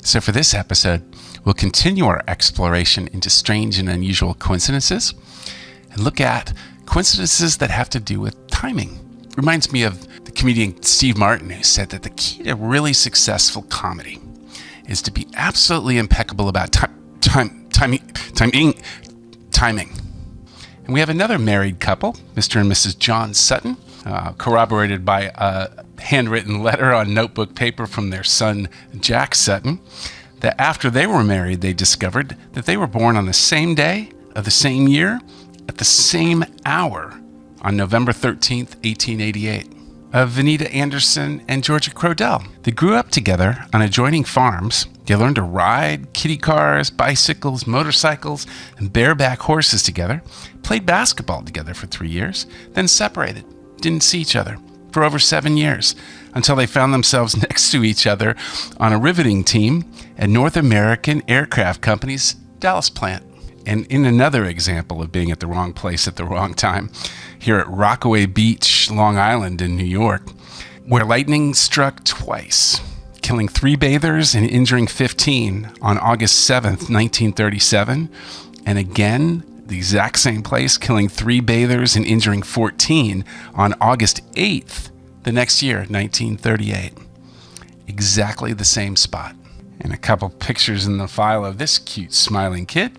So for this episode, we'll continue our exploration into strange and unusual coincidences and look at coincidences that have to do with timing. Reminds me of the comedian Steve Martin, who said that the key to really successful comedy is to be absolutely impeccable about timing. And we have another married couple, Mr. and Mrs. John Sutton, corroborated by a handwritten letter on notebook paper from their son, Jack Sutton, that after they were married, they discovered that they were born on the same day of the same year at the same hour on November 13th, 1888. Vanita Anderson and Georgia Crodell. They grew up together on adjoining farms. They learned to ride kiddie cars, bicycles, motorcycles, and bareback horses together, played basketball together for 3 years, then separated, didn't see each other for over 7 years, until they found themselves next to each other on a riveting team at North American Aircraft Company's Dallas plant. And in another example of being at the wrong place at the wrong time, here at Rockaway Beach, Long Island in New York, where lightning struck twice, killing 3 bathers and injuring 15 on August 7th, 1937, and again, the exact same place, killing 3 bathers and injuring 14 on August 8th, the next year, 1938. Exactly the same spot. And a couple pictures in the file of this cute smiling kid,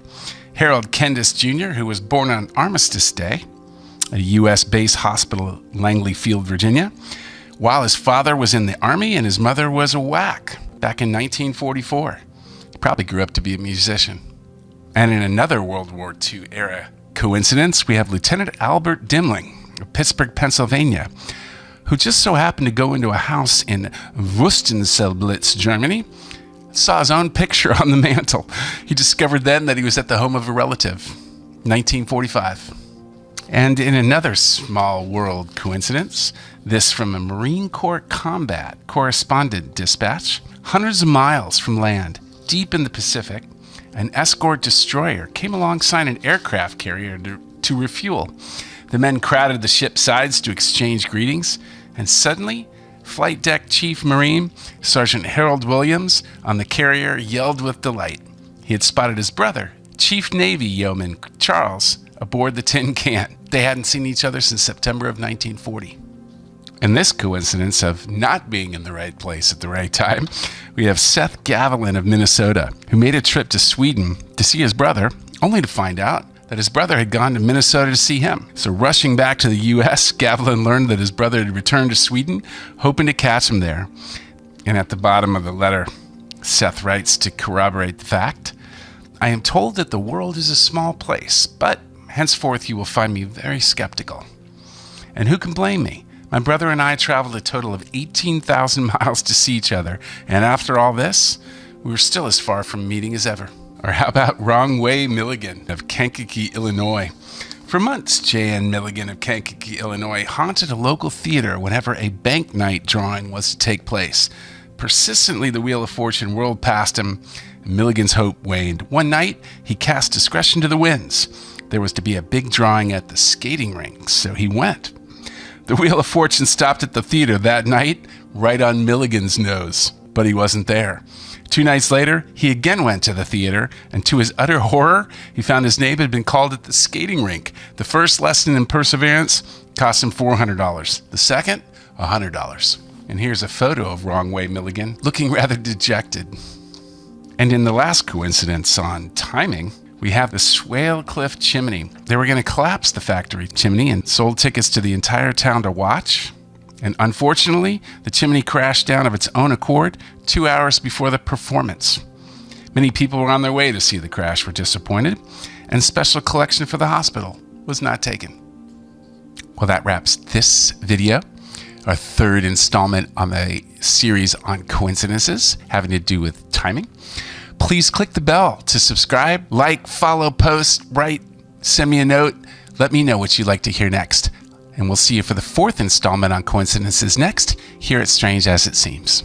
Harold Kendis Jr., who was born on Armistice Day at a U.S. base hospital, Langley Field, Virginia, while his father was in the Army and his mother was a WAC back in 1944. He probably grew up to be a musician. And in another World War II era coincidence, we have Lieutenant Albert Dimling of Pittsburgh, Pennsylvania, who just so happened to go into a house in Wustenselblitz, Germany, saw his own picture on the mantel. He discovered then that he was at the home of a relative, 1945. And in another small world coincidence, this from a Marine Corps combat correspondent dispatch, hundreds of miles from land, deep in the Pacific, an escort destroyer came alongside an aircraft carrier to refuel. The men crowded the ship's sides to exchange greetings, and suddenly, Flight Deck Chief Marine Sergeant Harold Williams on the carrier yelled with delight. He had spotted his brother, Chief Navy Yeoman Charles, aboard the tin can. They hadn't seen each other since September of 1940. In this coincidence of not being in the right place at the right time, we have Seth Gavilan of Minnesota, who made a trip to Sweden to see his brother, only to find out that his brother had gone to Minnesota to see him. So rushing back to the U.S., Gavilan learned that his brother had returned to Sweden, hoping to catch him there. And at the bottom of the letter, Seth writes to corroborate the fact, "I am told that the world is a small place, but henceforth you will find me very skeptical. And who can blame me? My brother and I traveled a total of 18,000 miles to see each other, and after all this, we were still as far from meeting as ever." Or how about Rockaway Milligan of Kankakee, Illinois? For months, J.N. Milligan of Kankakee, Illinois, haunted a local theater whenever a bank night drawing was to take place. Persistently, the Wheel of Fortune whirled past him, and Milligan's hope waned. One night, he cast discretion to the winds. There was to be a big drawing at the skating rink, so he went. The Wheel of Fortune stopped at the theater that night, right on Milligan's nose, but he wasn't there. 2 nights later, he again went to the theater, and to his utter horror, he found his name had been called at the skating rink. The first lesson in perseverance cost him $400. The second, $100. And here's a photo of Rockaway Milligan, looking rather dejected. And in the last coincidence on timing, we have the Swale Cliff chimney. They were going to collapse the factory chimney and sold tickets to the entire town to watch. And unfortunately, the chimney crashed down of its own accord 2 hours before the performance. Many people were on their way to see the crash were disappointed, and special collection for the hospital was not taken. Well, that wraps this video, our 3rd installment on the series on coincidences having to do with timing. Please click the bell to subscribe, like, follow, post, write, send me a note. Let me know what you'd like to hear next. And we'll see you for the 4th installment on coincidences next, here at Strange As It Seems.